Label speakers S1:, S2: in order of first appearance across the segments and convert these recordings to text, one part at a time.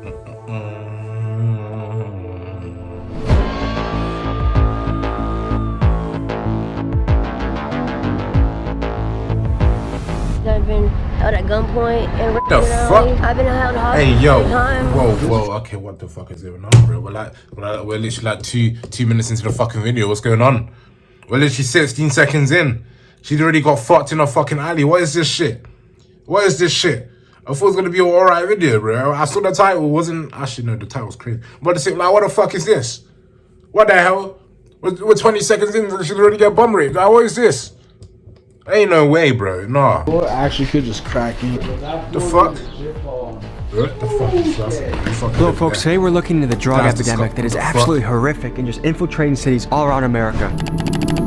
S1: I've been held at gunpoint and
S2: The fuck?
S1: I've been held hostage.
S2: Hey yo,
S1: times.
S2: whoa, okay, what the fuck is going on, bro? We're literally like two minutes into the fucking video. What's going on? We're literally 16 seconds in. She's already got fucked in a fucking alley. What is this shit? What is this shit? I thought it was gonna be an alright video, bro. I saw the title, wasn't actually no, the title's crazy. But it's like, what the fuck is this? What the hell? We're 20 seconds in, she's already got bum raped. Like, what is this? Ain't no way, bro. Nah.
S3: Or actually could just crack in.
S2: The fuck? What the fuck is that?
S4: Hello folks, today we're looking into the drug epidemic that is absolutely horrific and just infiltrating cities all around America.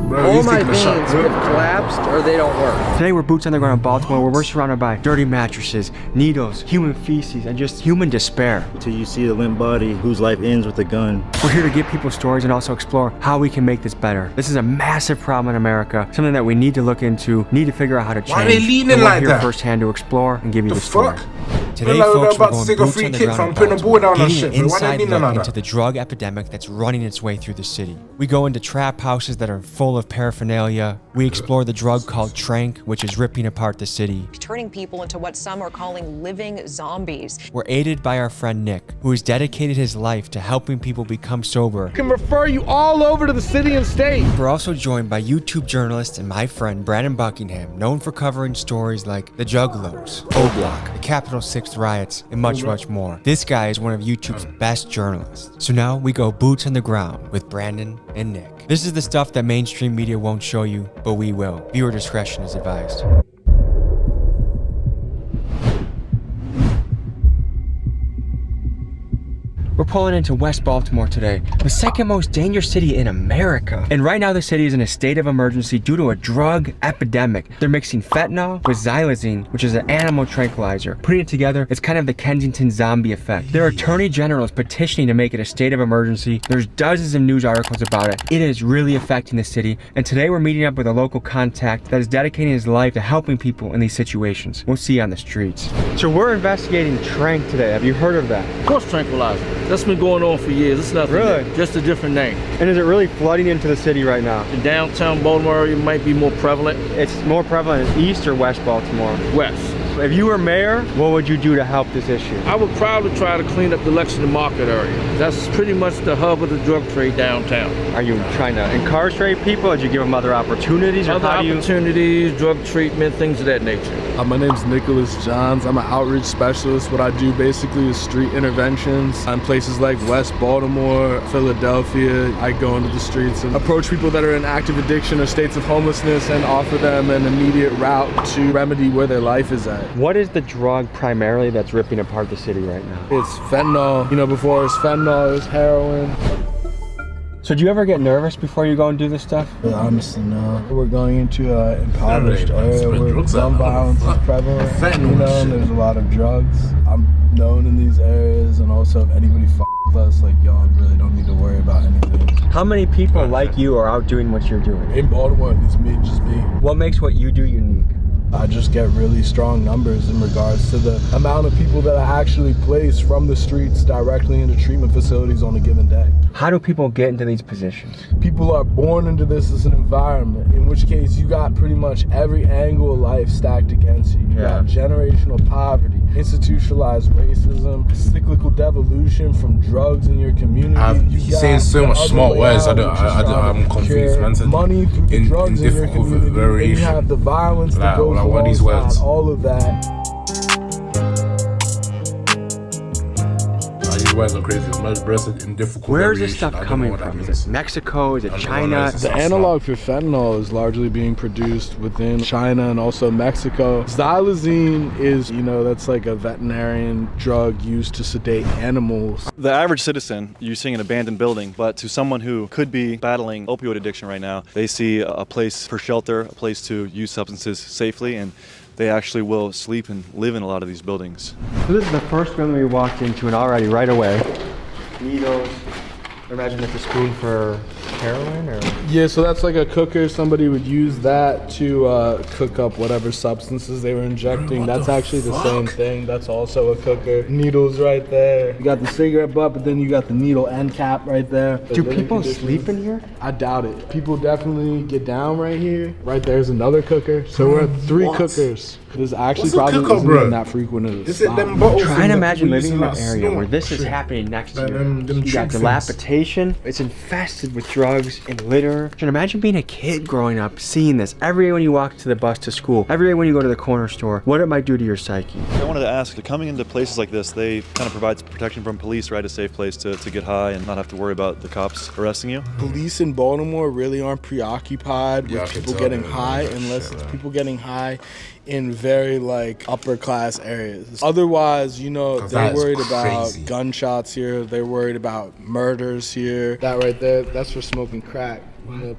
S2: Bro,
S5: all my veins have collapsed or they don't work.
S4: Today we're boots on the ground in Baltimore where we're surrounded by dirty mattresses, needles, human feces, and just human despair.
S6: Till you see the limp body whose life ends with a gun.
S4: We're here to give people stories and also explore how we can make this better. This is a massive problem in America, something that we need to look into, need to figure out how to change.
S2: Why are they leaning
S4: and we're
S2: like
S4: here
S2: that?
S4: firsthand to explore and give you the story.
S2: Fuck?
S4: Today,
S2: They're
S4: folks,
S2: about
S4: we're
S2: to
S4: going
S2: take a
S4: boots
S2: free
S4: on the
S2: kick
S4: ground
S2: from
S4: in
S2: putting a ball down on
S4: getting
S2: shit,
S4: an
S2: bro. Why they
S4: inside
S2: leaning
S4: look
S2: like
S4: into
S2: that?
S4: the drug epidemic that's running its way through the city. We go into trap houses that are full of paraphernalia. We explore the drug called Trank, which is ripping apart the city.
S7: Turning people into what some are calling living zombies.
S4: We're aided by our friend Nick, who has dedicated his life to helping people become sober.
S3: Can refer you all over to the city and state.
S4: We're also joined by YouTube journalist and my friend Brandon Buckingham, known for covering stories like the Juggalos, O-Block, the Capitol 6th riots, and much more. This guy is one of YouTube's best journalists. So now we go boots on the ground with Brandon and Nick. This is the stuff that mainstream media won't show you, but we will. Viewer discretion is advised. We're pulling into West Baltimore today, the second most dangerous city in America. And right now the city is in a state of emergency due to a drug epidemic. They're mixing fentanyl with xylazine, which is an animal tranquilizer. Putting it together, it's kind of the Kensington zombie effect. Their attorney general is petitioning to make it a state of emergency. There's dozens of news articles about it. It is really affecting the city. And today we're meeting up with a local contact that is dedicating his life to helping people in these situations. We'll see you on the streets. So we're investigating Trank today. Have you heard of that?
S3: Of course, tranquilizer. That's been going on for years. It's nothing.
S4: Really?
S3: New. Just a different name.
S4: And is it really flooding into the city right now?
S3: The downtown Baltimore area might be more prevalent.
S4: It's more prevalent in East or West Baltimore?
S3: West.
S4: If you were mayor, what would you do to help this issue?
S3: I would probably try to clean up the Lexington Market area. That's pretty much the hub of the drug trade downtown.
S4: Are you trying to incarcerate people? Or did you give them other opportunities? Or
S3: Other opportunities, drug treatment, things of that nature.
S8: My name's Nicholas Johns. I'm an outreach specialist. What I do basically is street interventions in places like West Baltimore, Philadelphia. I go into the streets and approach people that are in active addiction or states of homelessness and offer them an immediate route to remedy where their life is at.
S4: What is the drug primarily that's ripping apart the city right now?
S8: It's fentanyl. You know, before it was fentanyl, it was heroin.
S4: So do you ever get nervous before you go and do this stuff?
S3: Honestly, no. We're going into an impoverished area where gun violence is prevalent.
S2: Fentanyl shit.
S3: There's a lot of drugs. I'm known in these areas, and also if anybody with us, like, y'all really don't need to worry about anything.
S4: How many people like you are out doing what you're doing?
S3: In Baltimore, it's me, just me.
S4: What makes what you do unique?
S3: I just get really strong numbers in regards to the amount of people that I actually place from the streets directly into treatment facilities on a given day.
S4: How do people get into these positions?
S3: People are born into this as an environment, in which case you got pretty much every angle of life stacked against you. You got generational poverty, institutionalized racism, cyclical devolution from drugs in your community.
S2: He's saying so much smart words. I'm confused, man.
S3: Money through the drugs in your
S2: difficult
S3: community.
S2: variation.
S3: And you have the violence that goes alongside all of that.
S2: These words are crazy. I'm not breasted in difficult.
S4: Where is this stuff coming from? Is it Mexico? Is it China?
S8: The analog for fentanyl is largely being produced within China and also Mexico. Xylazine is, you know, that's like a veterinarian drug used to sedate animals.
S9: The average citizen, you're seeing an abandoned building, but to someone who could be battling opioid addiction right now, they see a place for shelter, a place to use substances safely, and they actually will sleep and live in a lot of these buildings.
S4: So this is the first building we walked into, and already right away, needles. Imagine it's a spoon for heroin or?
S8: Yeah, so that's like a cooker. Somebody would use that to cook up whatever substances they were injecting. That's actually the same thing. That's also a cooker. Needles right there. You got the cigarette butt, but then you got the needle end cap right there.
S4: Do people sleep in here?
S8: I doubt it. People definitely get down right here. Right there's another cooker. So we're at 3 cookers. This actually probably isn't even that frequent of a spot.
S4: Try and imagine living in an area where this is happening next to you. You got dilapidation. It's infested with drugs and litter. And imagine being a kid growing up, seeing this every day when you walk to the bus to school, every day when you go to the corner store, what it might do to your psyche.
S9: I wanted to ask, coming into places like this, they kind of provides protection from police, right? A safe place to get high and not have to worry about the cops arresting you.
S8: Police in Baltimore really aren't preoccupied with people getting high unless it's people getting high in very like upper class areas. Otherwise, you know, they're worried about gunshots here. They're worried about murders here. That right there, that's for smoking crack.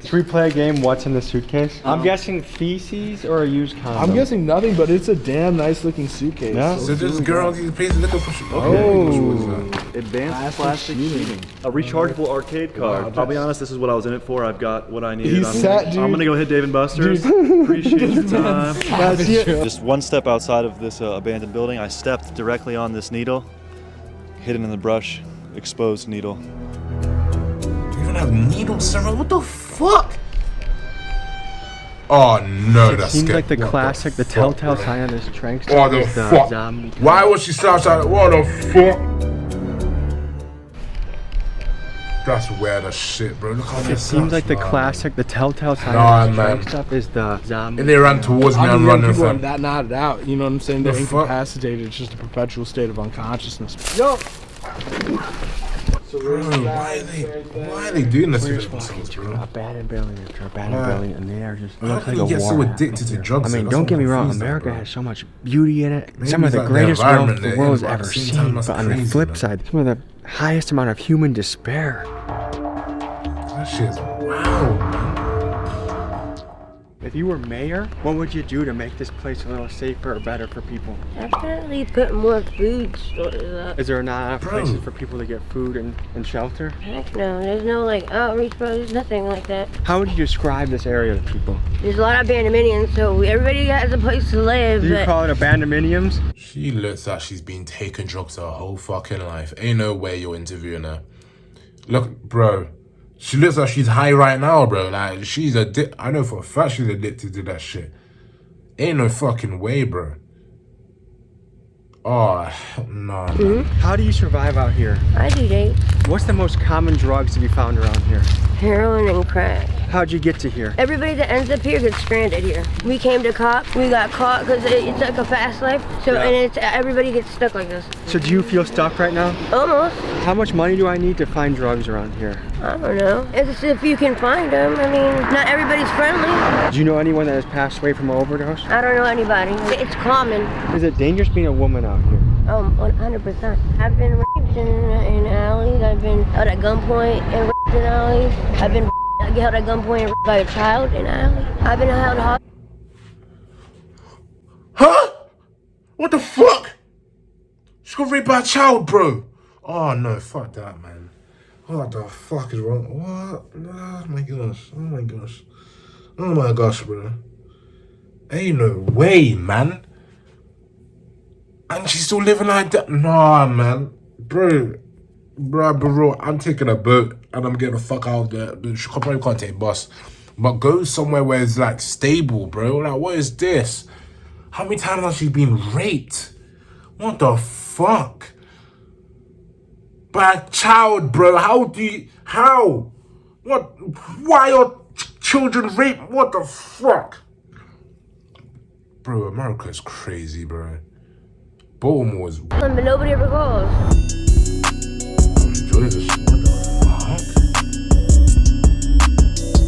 S4: Should we play a game, what's in the suitcase? I'm guessing feces or a used condom.
S8: I'm guessing nothing, but it's a damn nice looking suitcase.
S2: Yeah. So this girl, these places looking for shit.
S9: Advanced plastic sheeting. A rechargeable arcade card. I'll be honest, this is what I was in it for. I've got what I needed. I'm gonna go hit Dave & Buster's. Appreciate your time. Just one step outside of this abandoned building, I stepped directly on this needle, hidden in the brush, exposed needle.
S2: Have needles, sir. What the fuck? Oh no, that's
S4: seems like the classic, the telltale sign of this trank.
S2: What the fuck? Why was she outside? What the fuck? That's weird as shit, bro. Look how
S4: it seems like the classic, the telltale sign of this trank stuff is the zombie.
S2: And they ran towards me and running from.
S8: That nodded out. You know what I'm saying? They're incapacitated. It's just a perpetual state of unconsciousness. Yo.
S2: Bro, why are they doing this to themselves, bro?
S4: Abandoned building after abandoned building, and they are just
S2: How can you get so addicted to drugs?
S4: I mean, don't get me wrong, America has so much beauty in it. Some of the greatest wealth the world has ever seen. But on the flip side, some of the highest amount of human despair.
S2: That shit's wow, man.
S4: If you were mayor, what would you do to make this place a little safer or better for people?
S1: Definitely put more food stores up.
S4: Is there not enough places for people to get food and shelter?
S1: Heck no, there's no like outreach, bro. There's nothing like that.
S4: How would you describe this area to people?
S1: There's a lot of abandonments, so everybody has a place to live.
S4: Do you call it abandonments?
S2: She looks like she's been taking drugs her whole fucking life. Ain't no way you're interviewing her. Look, bro. She looks like she's high right now, bro. Like, she's addicted. I know for a fact she's addicted to that shit. Ain't no fucking way, bro. Oh, no.
S4: How do you survive out here?
S1: I do date.
S4: What's the most common drugs to be found around here?
S1: Heroin and crack.
S4: How'd you get to here?
S1: Everybody that ends up here gets stranded here. We came to cop. We got caught because it's like a fast life. So and everybody gets stuck like this.
S4: So do you feel stuck right now?
S1: Almost.
S4: How much money do I need to find drugs around here?
S1: I don't know. It's if you can find them. I mean, not everybody's friendly.
S4: Do you know anyone that has passed away from an overdose?
S1: I don't know anybody. It's common.
S4: Is it dangerous being a woman out here?
S1: 100%. I've been raped in alleys. I've been held at gunpoint and raped in alleys. I've been held at gunpoint and raped by a child in an alley. I've been held hostage.
S2: Huh? What the fuck? She got raped by a child, bro. Oh no, fuck that, man. What the fuck is wrong? What? Oh my gosh. Oh my gosh. Oh my gosh, bro. Ain't no way, man. And she's still living like that? Nah, man. Bro, I'm taking a boat and I'm getting the fuck out of there. She probably can't take a bus. But go somewhere where it's like stable, bro. Like, what is this? How many times has she been raped? What the fuck? By a child, bro. How? What? Why are children raped? What the fuck? Bro, America is crazy, bro. Baltimore is...
S1: But nobody ever calls.
S2: Enjoy this shit. What the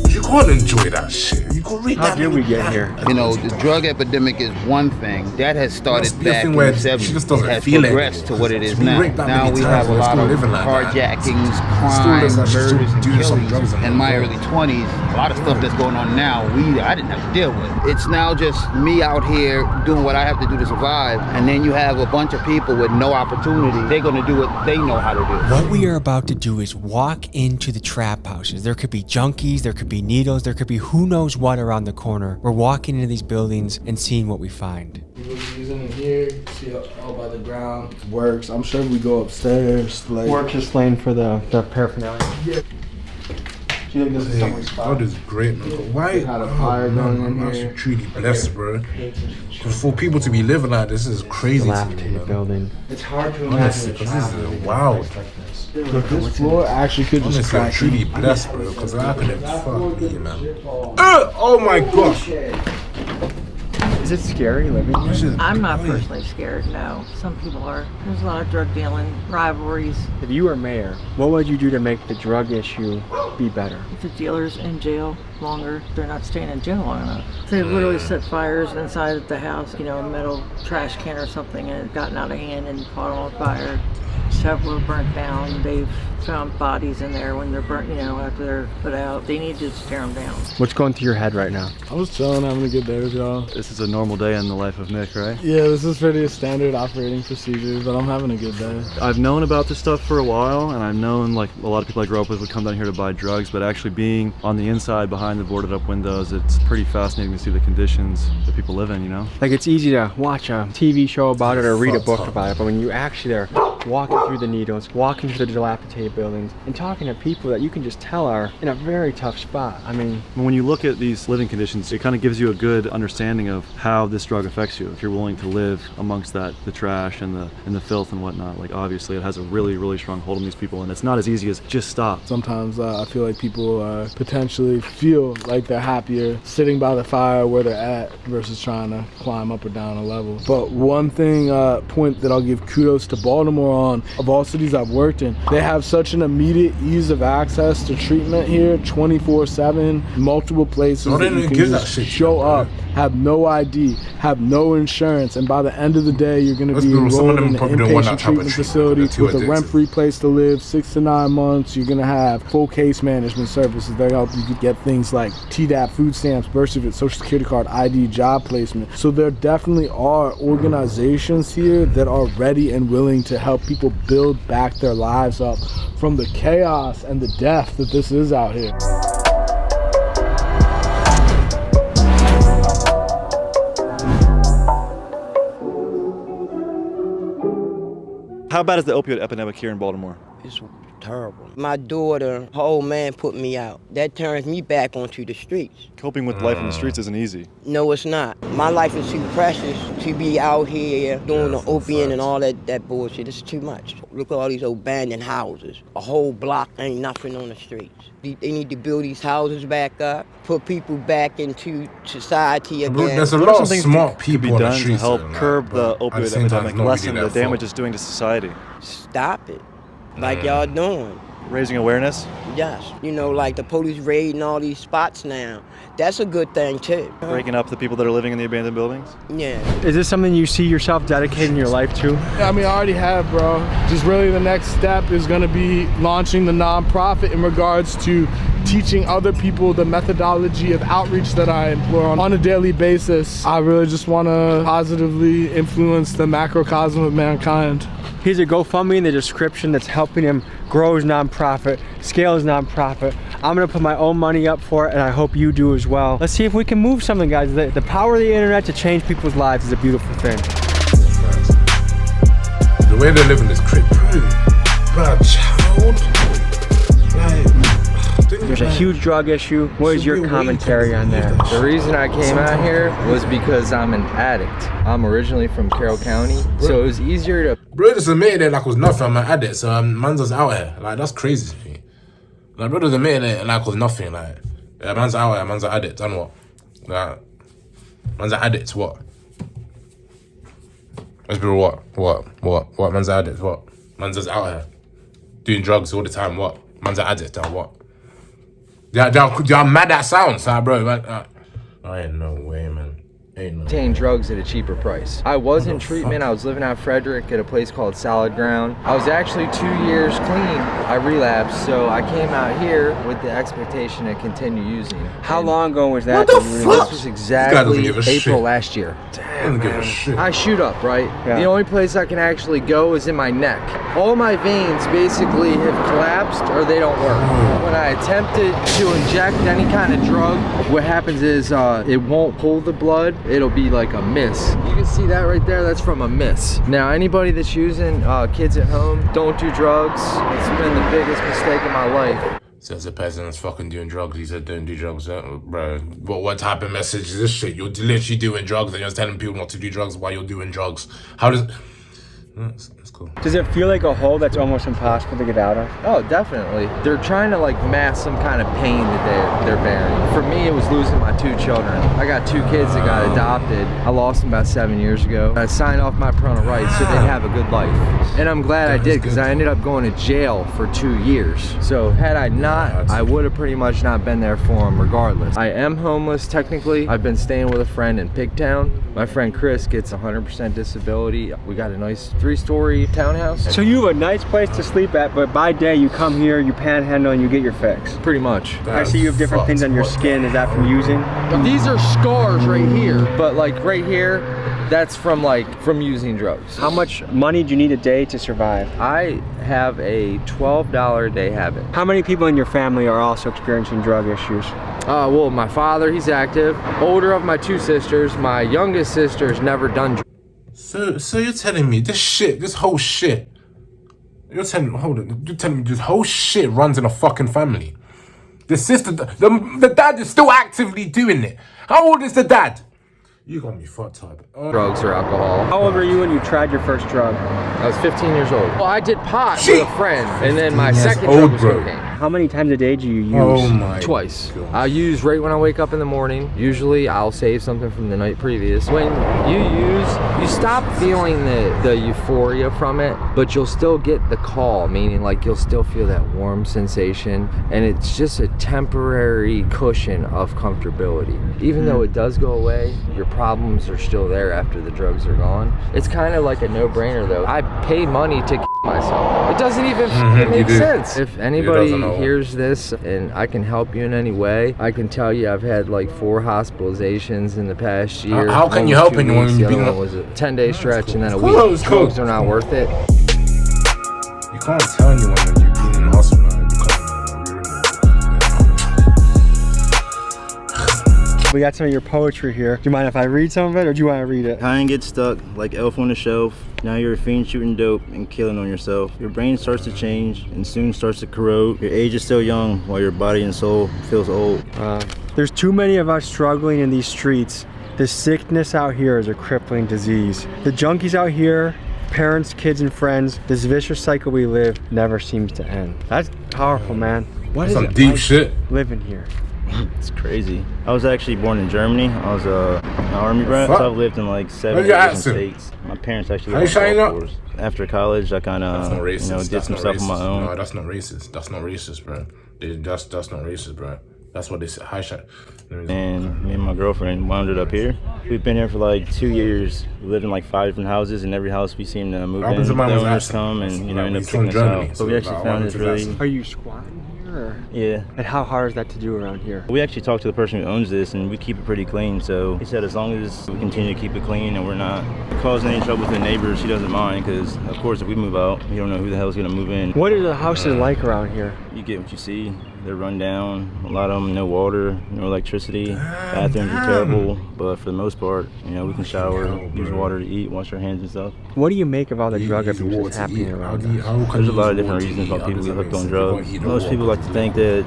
S2: fuck? You can't enjoy that shit. You could read
S4: How
S2: that.
S4: did we get here?
S10: You know, the drug epidemic is one thing that has started
S2: Must be a
S10: back
S2: thing
S10: in
S2: where
S10: the 70s.
S2: she just doesn't
S10: it has
S2: feel it
S10: progressed to
S2: anymore.
S10: what it is
S2: She's been
S10: now.
S2: raped that
S10: Now
S2: many
S10: we
S2: times
S10: have a
S2: and
S10: lot
S2: still
S10: of
S2: living like that.
S10: carjackings,
S2: Still
S10: crime,
S2: looks like she's still
S10: murders, and
S2: doing some
S10: killings.
S2: drugs and
S10: In my
S2: all.
S10: early 20s, a lot of stuff that's going on now, I didn't have to deal with. It's now just me out here doing what I have to do to survive, and then you have a bunch of people with no opportunity. They're going to do what they know how to do.
S4: What we are about to do is walk into the trap houses. There could be junkies, there could be needles, there could be who knows what around the corner. We're walking into these buildings and seeing what we find.
S3: Using it here, see all by the ground. Works. I'm sure we go upstairs. Like,
S4: Work just laying for the paraphernalia.
S3: Yeah.
S4: Do you think this is someone's spot?
S2: God is great, man. Why?
S3: Had a fire going in
S2: I'm
S3: here.
S2: actually truly blessed, bro. For people to be living like this is crazy to me,
S4: Dilapidated
S2: man.
S4: building. It's hard to
S2: Honestly,
S4: imagine a
S2: because
S4: child
S2: this is
S4: living in a
S2: wild.
S4: place like this.
S3: Look, this floor actually could just
S2: Honestly, I'm
S3: crack
S2: truly
S3: in.
S2: blessed, bro, because I couldn't fuck me, man. Oh my gosh!
S4: Is it scary living here?
S2: This is
S11: I'm not
S2: crazy.
S11: personally scared, no. Some people are. There's a lot of drug dealing, rivalries.
S4: If you were mayor, what would you do to make the drug issue be better?
S11: If the dealer's in jail longer, they're not staying in jail long enough. They literally set fires inside of the house, you know, a metal trash can or something, and it gotten out of hand and caught on fire. Several are burnt down. They've found bodies in there when they're burnt, you know, after they're put out. They need to just tear them down.
S4: What's going through your head right now?
S3: I was chilling, having a good day with y'all.
S9: This is a normal day in the life of Nick, right?
S3: Yeah, this is pretty standard operating procedure, but I'm having a good day.
S9: I've known about this stuff for a while, and I've known like a lot of people I grew up with would come down here to buy drugs, but actually being on the inside behind the boarded up windows, it's pretty fascinating to see the conditions that people live in, you know?
S4: Like, it's easy to watch a TV show about it or read a book about it, but when you actually are walking through the needles, walking through the dilapidated buildings, and talking to people that you can just tell are in a very tough spot. I mean,
S9: When you look at these living conditions, it kind of gives you a good understanding of how this drug affects you. If you're willing to live amongst that, the trash and the filth and whatnot, like obviously it has a really, really strong hold on these people, and it's not as easy as just stop.
S3: Sometimes I feel like people potentially feel like they're happier sitting by the fire where they're at versus trying to climb up or down a level. But one thing, point that I'll give kudos to Baltimore on, of all cities I've worked in, they have such an immediate ease of access to treatment here, 24/7, multiple places
S2: Don't
S3: that
S2: even
S3: you can
S2: give that
S3: just
S2: shit to
S3: show
S2: them,
S3: up, have no ID, have no insurance, and by the end of the day, you're going to
S2: Let's
S3: be
S2: be real, some of
S3: enrolled
S2: them
S3: in an
S2: probably don't want that
S3: inpatient
S2: type of
S3: treatment
S2: treatment,
S3: facility
S2: they're too
S3: with a
S2: addicted.
S3: rent-free place to live, 6 to 9 months. You're going to have full case management services. They help you could get things like TDAP, food stamps, birth certificate, social security card, ID, job placement. So there definitely are organizations here that are ready and willing to help people build back their lives up from the chaos and the death that this is out here.
S9: How bad is the opioid epidemic here in Baltimore?
S12: It's terrible. My daughter, her old man put me out. That turns me back onto the streets.
S9: Coping with life in the streets isn't easy.
S12: No, it's not. My life is too precious to be out here doing the opium and all that bullshit. It's too much. Look at all these abandoned houses. A whole block, ain't nothing on the streets. They need to build these houses back up, put people back into society again.
S2: Bro, there's a
S9: What are
S2: lot
S9: some
S2: of
S9: things
S2: smart
S9: that could be
S2: people on the
S9: done to
S2: streets
S9: help
S2: though,
S9: curb the
S2: but at
S9: opioid
S2: same time,
S9: epidemic,
S2: it's not
S9: lessen
S2: really
S9: the
S2: their
S9: damage
S2: fault.
S9: it's doing to society?
S12: Stop it, like y'all doing.
S9: Raising awareness?
S12: Yes. You know, like the police raiding all these spots now. That's a good thing too.
S9: Breaking up the people that are living in the abandoned buildings?
S12: Yeah.
S4: is this something you see yourself dedicating your life to?
S3: I mean, I already have, bro. Just really the next step is going to be launching the nonprofit in regards to teaching other people the methodology of outreach that I employ on a daily basis. I really just want to positively influence the macrocosm of mankind.
S4: Here's a GoFundMe in the description that's helping him grow his nonprofit, scale his nonprofit. I'm gonna put my own money up for it, and I hope you do as well. Let's see if we can move something, guys. The power of the internet to change people's lives is a beautiful thing.
S2: The way they live in this crib, bro, child.
S4: There's a huge drug issue. What is your commentary on that?
S5: The reason I came out here was because I'm an addict. I'm originally from Carroll County, so it was easier to...
S2: Bro just admitted it like it was nothing. I'm an addict, so man's just out here. Like, that's crazy to me. Like, bro just admitted it like it was nothing. Like, yeah, man's out here, man's an addict, and what? Like, man's an addict, what? Let's be real, what? Man's an addict, what? Man's just out here. Doing drugs all the time, what? Man's an addict, and what? Yeah, mad that sounds, like, bro. Man, I ain't no way, man.
S5: Obtain drugs at a cheaper price. I was in treatment. I was living out of Frederick at a place called Solid Ground. I was actually 2 years clean. I relapsed, so I came out here with the expectation to continue using.
S4: How long ago was that?
S2: What the fuck?
S5: This was exactly April last year.
S2: Damn, give a shit.
S5: I shoot up, right?
S4: Yeah.
S5: The only place I can actually go is in my neck. All my veins basically have collapsed or they don't work. When I attempted to inject any kind of drug, what happens is it won't pull the blood. It'll be like a miss. You can see that right there, that's from a miss. Now, anybody that's using kids at home, don't do drugs. It's been the biggest mistake of my life.
S2: Says the person that's fucking doing drugs. He said don't do drugs, bro. What type of message is this shit? You're literally doing drugs and you're telling people not to do drugs while you're doing drugs. How does... That's cool.
S4: Does it feel like a hole that's almost impossible to get out of?
S5: Oh, definitely. They're trying to like mask some kind of pain that they're bearing. For me, it was losing my 2 children. I got 2 kids that got adopted. I lost them about 7 years ago. I signed off my parental rights so they'd have a good life. And I'm glad I did, because I ended up going to jail for 2 years. So had I not, I would have pretty much not been there for them regardless. I am homeless technically. I've been staying with a friend in Pigtown. My friend Chris gets 100% disability. We got a nice 3-story townhouse.
S4: So you have a nice place to sleep at, but by day you come here, you panhandle, and you get your fix.
S5: Pretty much.
S4: I see you have different things on your skin. Is that from using?
S5: These are scars right here, but like right here, that's from using drugs.
S4: How much money do you need a day to survive?
S5: I have a $12 a day habit.
S4: How many people in your family are also experiencing drug issues?
S5: Well, my father, he's active. Older of my 2 sisters, my youngest sister's never done drugs.
S2: So you're telling me this whole shit, you're telling me this whole shit runs in a fucking family. The sister, the dad is still actively doing it. How old is the dad? You got me fucked up.
S5: Drugs or alcohol.
S4: How old were you when you tried your first drug?
S5: I was 15 years old. Well, I did pot with a friend, and then my second drug was cocaine.
S4: How many times a day do you use?
S2: Oh my.
S5: Twice. I use right when I wake up in the morning. Usually I'll save something from the night previous. When you use, you stop feeling the euphoria from it, but you'll still get the call, meaning like you'll still feel that warm sensation, and it's just a temporary cushion of comfortability. Even though it does go away, your problems are still there after the drugs are gone. It's kind of like a no-brainer though. I pay money to myself. It doesn't even make sense. If anybody hears this and I can help you in any way, I can tell you I've had like 4 hospitalizations in the past year.
S2: How can you help anyone when you've been...
S5: The other one was a 10-day stretch and then a week. Drugs are not worth it.
S2: You can't tell anyone when you've been in the hospital.
S4: We got some of your poetry here. Do you mind if I read some of it, or do you want to read it?
S6: Kind gets stuck like Elf on the Shelf. Now you're a fiend shooting dope and killing on yourself. Your brain starts to change and soon starts to corrode. Your age is still young while your body and soul feels old.
S4: There's too many of us struggling in these streets. The sickness out here is a crippling disease. The junkies out here, parents, kids, and friends, this vicious cycle we live never seems to end. That's powerful, man. What is
S2: some
S4: it
S2: deep
S4: like
S2: shit
S4: living here?
S6: It's crazy. I was actually born in Germany. I was an army brat, so I've lived in like 7 different states. My parents actually lived after college. I kind of did some stuff on my own.
S2: No, that's not racist. That's not racist, bro. That's not racist, bro. That's what they said. Hi, shot.
S6: And me and my girlfriend wound up here. We've been here for like 2 years. We lived in like 5 different houses, and every house we seem to move in, the owners come and end up kicking us out. But we actually found this really.
S4: Are you squatting here? Or?
S6: Yeah.
S4: And how hard is that to do around here?
S6: We actually talked to the person who owns this, and we keep it pretty clean. So he said as long as we continue to keep it clean and we're not causing any trouble with the neighbors, he doesn't mind. Because of course, if we move out, you don't know who the hell is gonna move in.
S4: What are the houses like around here?
S6: You get what you see. They're run down. A lot of them, no water, no electricity. Bathrooms are terrible, but for the most part, we can shower, use water to eat, wash our hands and stuff.
S4: What do you make of all the drug abuse that's happening around us?
S6: There's a lot of different reasons why people get hooked on drugs. Most people like to think that,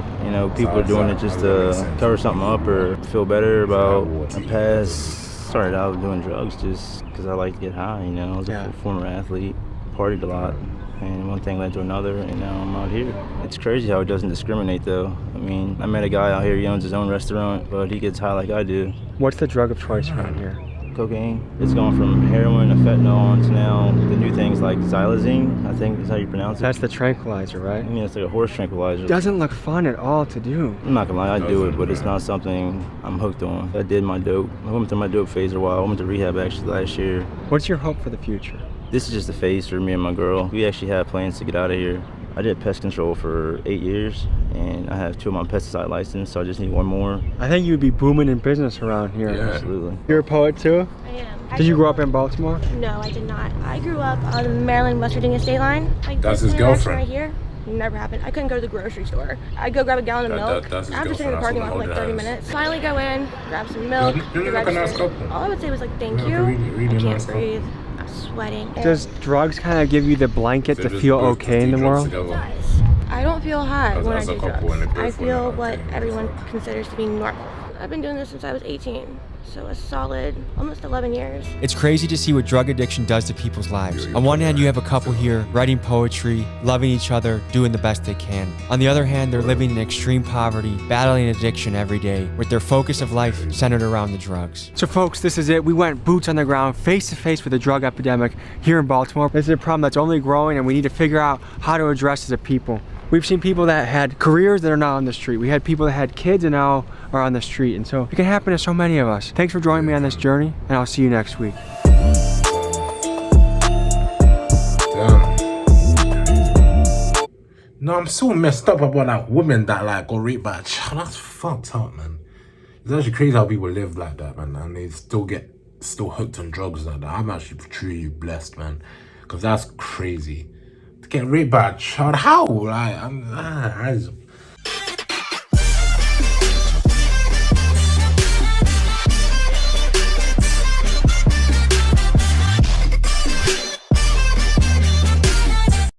S6: people are doing it just to cover something up or feel better about a past. Started out doing drugs just because I like to get high, I was a former athlete, partied a lot. And one thing led to another, and now I'm out here. It's crazy how it doesn't discriminate, though. I met a guy out here, he owns his own restaurant, but he gets high like I do.
S4: What's the drug of choice around here?
S6: cocaine. It's gone from heroin to fentanyl to now the new things like xylazine, I think is how you pronounce it.
S4: That's the tranquilizer, right?
S6: Yeah, it's like a horse tranquilizer.
S4: Doesn't look fun at all to do.
S6: I'm not gonna lie, I do it, but it's not something I'm hooked on. I did my dope. I went through my dope phase for a while. I went to rehab actually last year.
S4: What's your hope for the future?
S6: This is just a phase for me and my girl. We actually have plans to get out of here. I did pest control for 8 years, and I have 2 of my pesticide license, so I just need 1 more.
S4: I think you'd be booming in business around here.
S6: Yeah, absolutely.
S4: You're a poet too?
S13: I am.
S4: Did you grow up in Baltimore?
S13: No, I did not. I grew up on the Maryland-West Virginia state line. Like,
S2: That's
S13: this
S2: his
S13: interaction
S2: girlfriend.
S13: right here never happened. I couldn't go to the grocery store. I'd go grab a gallon of milk.
S2: That's his
S13: After sitting in the
S2: girlfriend.
S13: parking lot for like
S2: That's
S13: 30
S2: what
S13: minutes. Finally go in, grab some milk.
S2: You're
S13: the
S2: like a nice
S13: register.
S2: couple.
S13: All I would say was like, thank
S2: You're
S13: you.
S2: like a really
S13: I can't
S2: nice couple.
S13: breathe. I'm sweating.
S4: Does drugs kind of give you the blanket
S2: They
S4: to
S2: just
S4: feel
S2: both
S4: okay in the
S2: do drugs
S4: world?
S2: together.
S13: I don't feel high when I
S2: As a
S13: do
S2: couple, when
S13: drugs.
S2: they
S13: I
S2: both
S13: feel
S2: went out
S13: what
S2: taking
S13: everyone
S2: drugs.
S13: considers to be normal. I've been doing this since I was 18, so a solid almost 11 years.
S4: It's crazy to see what drug addiction does to people's lives. On one hand, you have a couple here writing poetry, loving each other, doing the best they can. On the other hand, they're living in extreme poverty, battling addiction every day, with their focus of life centered around the drugs. So folks, this is it. We went boots on the ground, face to face with the drug epidemic here in Baltimore. This is a problem that's only growing, and we need to figure out how to address as a people. We've seen people that had careers that are now on the street. We had people that had kids and now are on the street. And so it can happen to so many of us. Thanks for joining me on this journey, and I'll see you next week.
S2: No, I'm so messed up about that woman that like got raped by a child. That's fucked up, man. It's actually crazy how people live like that, man, and they still hooked on drugs like that. I'm actually truly blessed, man, because that's crazy. To get raped by a child, how? Like, that is